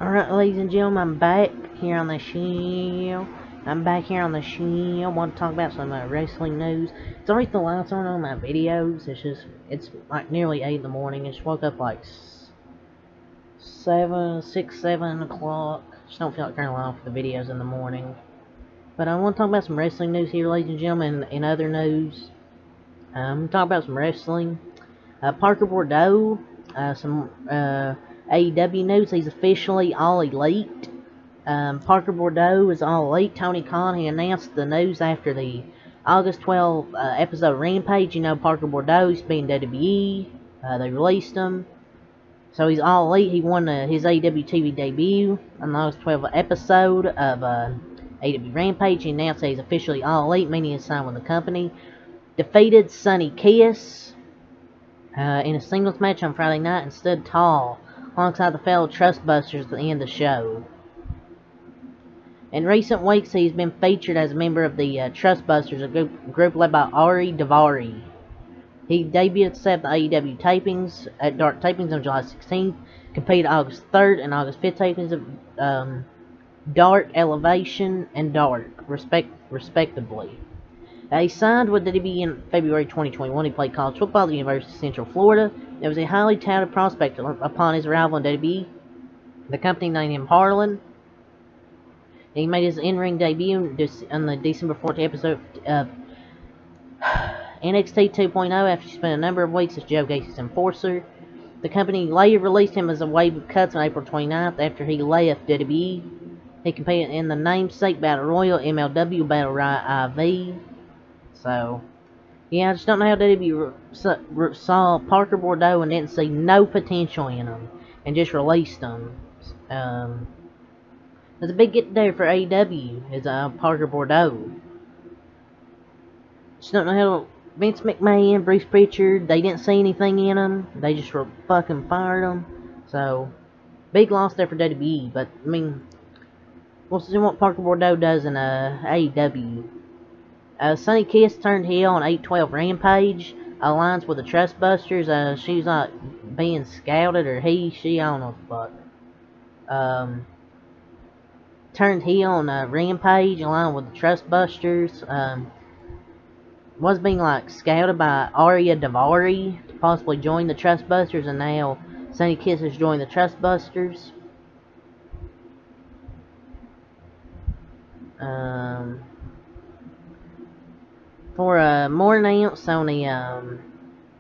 Alright, ladies and gentlemen, I'm back here on the show. I want to talk about some wrestling news. Sorry if the lights aren't on my videos. It's like nearly 8 in the morning. I just woke up like 7 o'clock. Just don't feel like turning off the videos in the morning. But I want to talk about some wrestling news here, ladies and gentlemen, and other news. I'm talk about some wrestling. Parker Bordeaux, some AEW news. He's officially all elite. Parker Bordeaux is all elite. Tony Khan, he announced the news after the August 12th episode of Rampage. You know, Parker Bordeaux's been WWE. They released him. So he's all elite. He won his AEW TV debut on the August 12th episode of AEW Rampage. He announced that he's officially all elite, meaning he's signed with the company. Defeated Sonny Kiss in a singles match on Friday night and stood tall alongside the fellow Trustbusters at the end of the show. In recent weeks, he's been featured as a member of the Trustbusters, a group led by Ari Daivari. He debuted at the AEW tapings at Dark Tapings on July 16th, competed August 3rd and August 5th tapings of Dark Elevation and Dark, respectively. He signed with the WWE in February 2021. He played college football at the University of Central Florida. He was a highly touted prospect upon his arrival in WWE. The company named him Harlan. He made his in-ring debut on the December 14th episode of NXT 2.0 after he spent a number of weeks as Joe Gacy's enforcer. The company later released him as a wave of cuts on April 29th after he left WWE. He competed in the namesake Battle Royal, MLW Battle Royal IV. So, yeah, I just don't know how WWE saw Parker Bordeaux and didn't see no potential in him and just released him. There's a big get there for AEW is Parker Bordeaux. Just don't know how Vince McMahon, Bruce Pritchard, they didn't see anything in him. They just fucking fired him. So, big loss there for WWE. But, I mean, we'll see what Parker Bordeaux does in AEW. Sonny Kiss turned heel on 8/12 Rampage. Aligns with the Trustbusters. She's not being scouted, or she, I don't know what the fuck. Turned heel on Rampage, aligned with the Trustbusters. Was being like scouted by Arya Daivari to possibly join the Trustbusters, and now Sonny Kiss has joined the Trustbusters. For more announced on the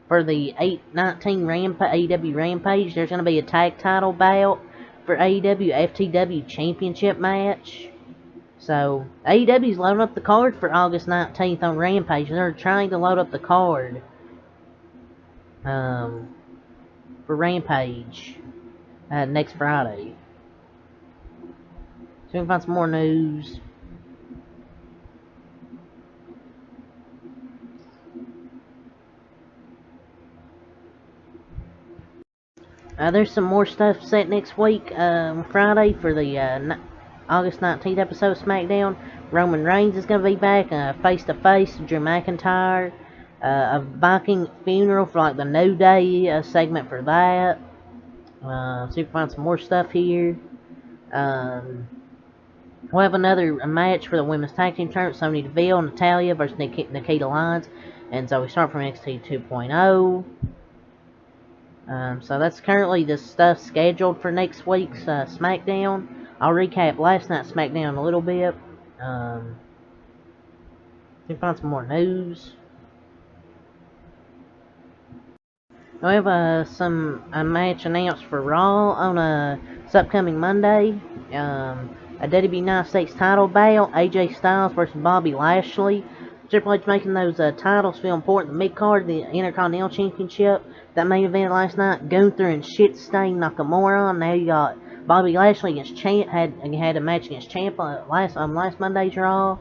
for the 8/19 AEW Rampage, there's going to be a tag title bout for AEW FTW Championship match. So, AEW's loading up the card for August 19th on Rampage. They're trying to load up the card for Rampage next Friday. So we can find some more news. There's some more stuff set next week, Friday, for the August 19th episode of SmackDown. Roman Reigns is going to be back face to face with Drew McIntyre. A Viking funeral for like the New Day segment for that. So you can find some more stuff here. We'll have another match for the women's tag team tournament. Sonya Deville, Natalya versus Nikita Lyons. And so we start from NXT 2.0. So that's currently the stuff scheduled for next week's SmackDown. I'll recap last night's SmackDown a little bit. You can find some more news. We have a match announced for Raw on this upcoming Monday. A WWE United States title bout. AJ Styles versus Bobby Lashley. Triple H making those titles feel important. The mid-card, the Intercontinental Championship. That main event last night, Gunther and shit-stained Nakamura. Now you got Bobby Lashley against Champ. Had a match against Champ last Monday's Raw,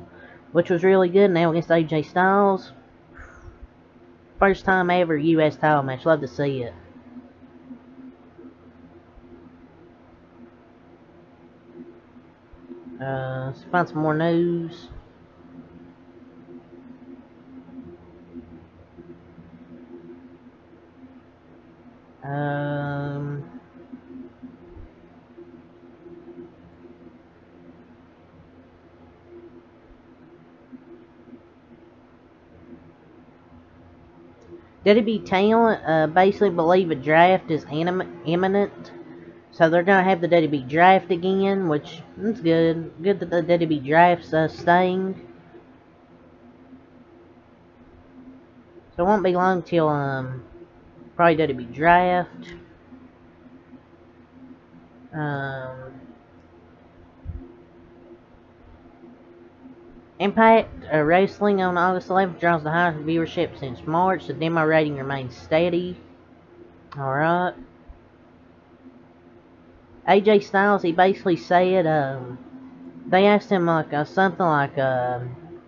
which was really good. Now against AJ Styles. First time ever U.S. title match. Love to see it. Let's find some more news. WWE Talent basically believe a draft is imminent. So they're going to have the WWE Draft again, which is good. Good that the WWE Draft's staying. So it won't be long till probably WWE Draft. Impact Wrestling on August 11th draws the highest viewership since March. The demo rating remains steady. Alright. AJ Styles, he basically said, they asked him like something like,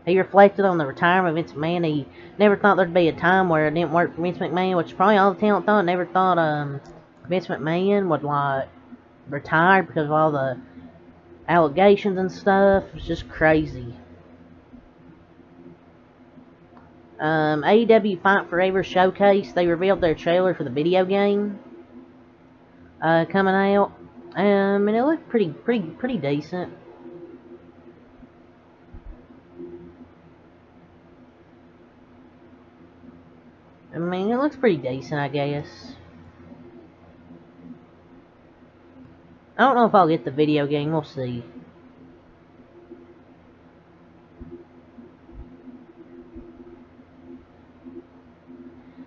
he reflected on the retirement of Vince McMahon. He never thought there'd be a time where it didn't work for Vince McMahon, which probably all the talent thought. Never thought Vince McMahon would like retire because of all the allegations and stuff. It's just crazy. AEW Fight Forever Showcase, they revealed their trailer for the video game coming out. And it looked pretty decent. I mean, it looks pretty decent, I guess. I don't know if I'll get the video game, we'll see.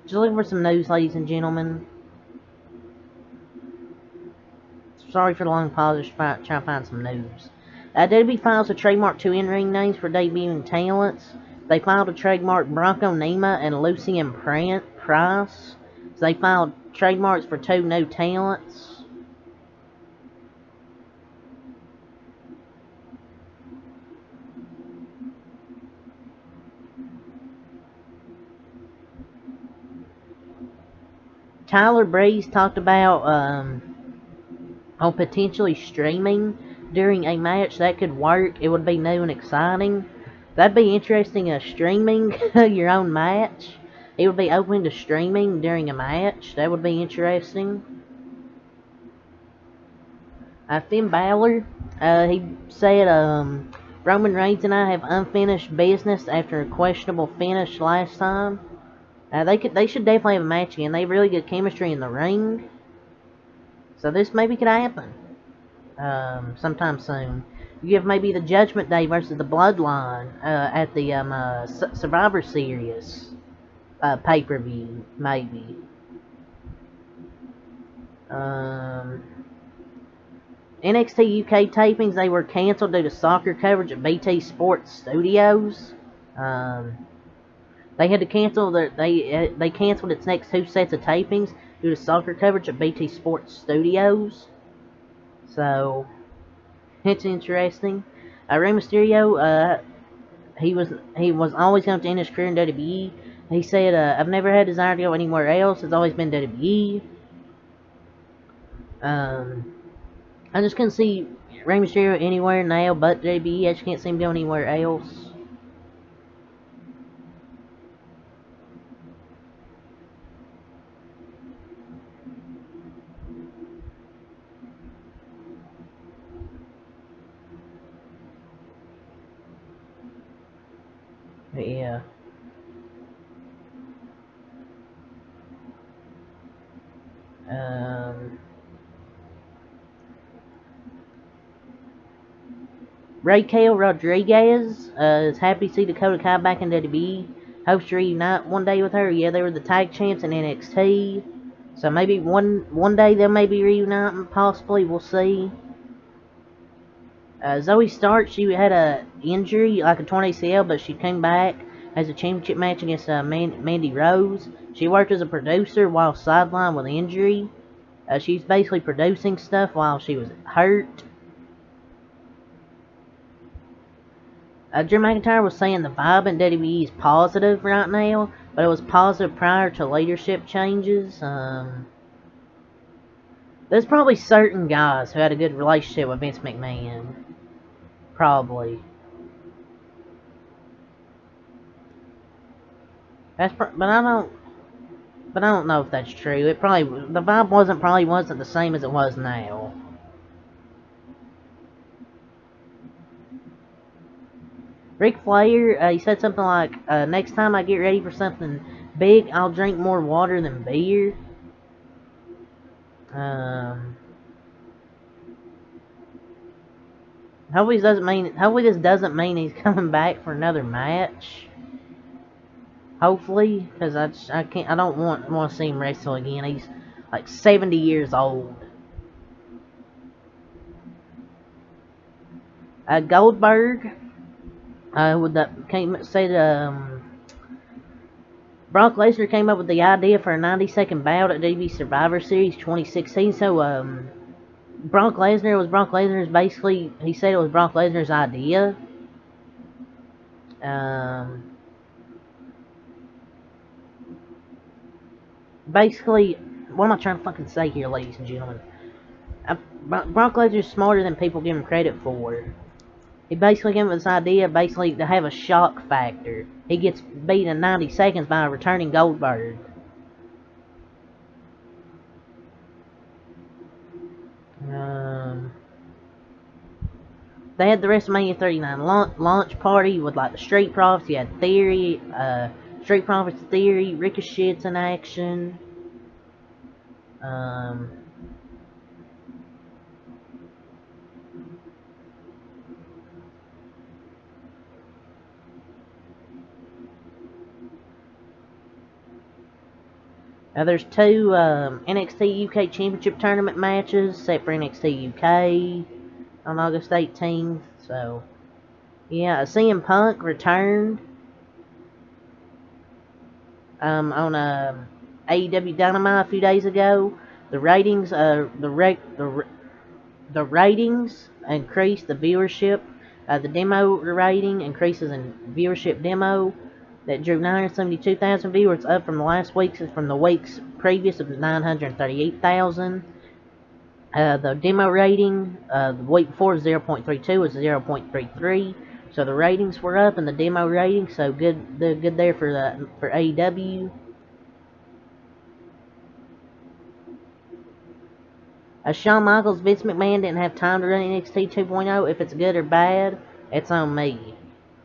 Just looking for some news, ladies and gentlemen. Sorry for the long pause, just trying to find some news. WWE files a trademark 2 in-ring names for debuting talents. They filed a trademark Bronco Nima and Lucien Price. So they filed trademarks for 2 new talents. Tyler Breeze talked about on potentially streaming during a match. That could work. It would be new and exciting. That'd be interesting, streaming your own match. It would be open to streaming during a match. That would be interesting. Finn Balor, he said, Roman Reigns and I have unfinished business after a questionable finish last time. They should definitely have a match again. They have really good chemistry in the ring. So this maybe could happen sometime soon. You have maybe the Judgment Day versus the Bloodline at the Survivor Series pay-per-view, maybe. NXT UK tapings, they were canceled due to soccer coverage at BT Sports Studios. They had to cancel they canceled its next 2 sets of tapings due to soccer coverage at BT Sports Studios. So it's interesting. Rey Mysterio, he was always going to end his career in WWE. He said, "I've never had a desire to go anywhere else. It's always been WWE." I just couldn't see Rey Mysterio anywhere now but WWE. I just can't see him going anywhere else. But yeah. Raquel Rodriguez is happy to see Dakota Kai back in WWE. Hopes to reunite one day with her. Yeah, they were the tag champs in NXT. So maybe one day they'll maybe reunite, possibly. We'll see. Zoe Stark, she had a injury, like a torn ACL, but she came back as a championship match against Mandy Rose. She worked as a producer while sidelined with injury. She's basically producing stuff while she was hurt. Drew McIntyre was saying the vibe in WWE is positive right now, but it was positive prior to leadership changes. There's probably certain guys who had a good relationship with Vince McMahon. Probably. But I don't know if that's true. The vibe wasn't the same as it was now. Ric Flair, he said something like, next time I get ready for something Big, I'll drink more water than beer. Hopefully this doesn't mean he's coming back for another match. Hopefully, because I don't want to see him wrestle again. He's like 70 years old. Goldberg, Brock Lesnar came up with the idea for a 90-second bout at WWE Survivor Series 2016. So Brock Lesnar's basically, he said it was Brock Lesnar's idea. Basically, what am I trying to fucking say here, ladies and gentlemen? Brock Lesnar's smarter than people give him credit for. He basically came up with this idea, basically, to have a shock factor. He gets beat in 90 seconds by a returning Goldberg. They had the WrestleMania 39 launch party with like the Street Profits. You had Theory, Street Profits Theory, Ricochet's in action. Now there's two NXT UK Championship Tournament matches set for NXT UK on August 18th. So, yeah, CM Punk returned on AEW Dynamite a few days ago. The ratings, the ratings increased. The viewership, the demo rating increases in viewership demo that drew 972,000 viewers, up from the weeks previous of 938,000. The demo rating the week before was 0.32, was 0.33. So the ratings were up in the demo rating. So good there for AEW. Shawn Michaels, Vince McMahon didn't have time to run NXT 2.0. If it's good or bad, it's on me.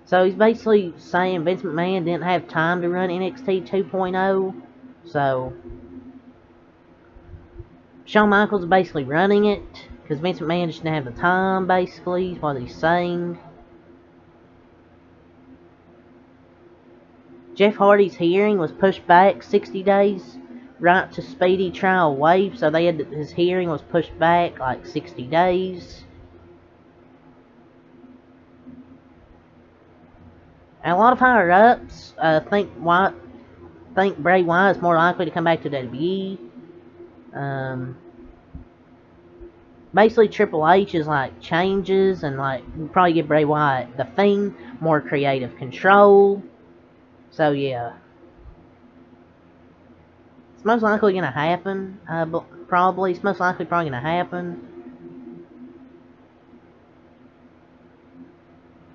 So he's basically saying Vince McMahon didn't have time to run NXT 2.0. So Shawn Michaels is basically running it because Vince McMahon just didn't have the time, basically, is what he's saying. Jeff Hardy's hearing was pushed back 60 days, right to speedy trial waive. So his hearing was pushed back like 60 days. And a lot of higher ups think Bray Wyatt is more likely to come back to WWE. Basically, Triple H is like changes and like probably give Bray Wyatt the Fiend more creative control. So yeah, it's most likely gonna happen. Probably it's most likely probably gonna happen.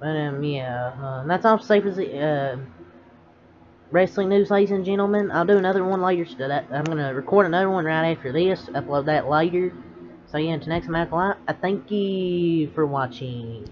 But yeah, that's all safe as wrestling news, ladies and gentlemen. I'll do another one later. I'm gonna record another one right after this. Upload that later. So yeah, until next time, I thank you for watching.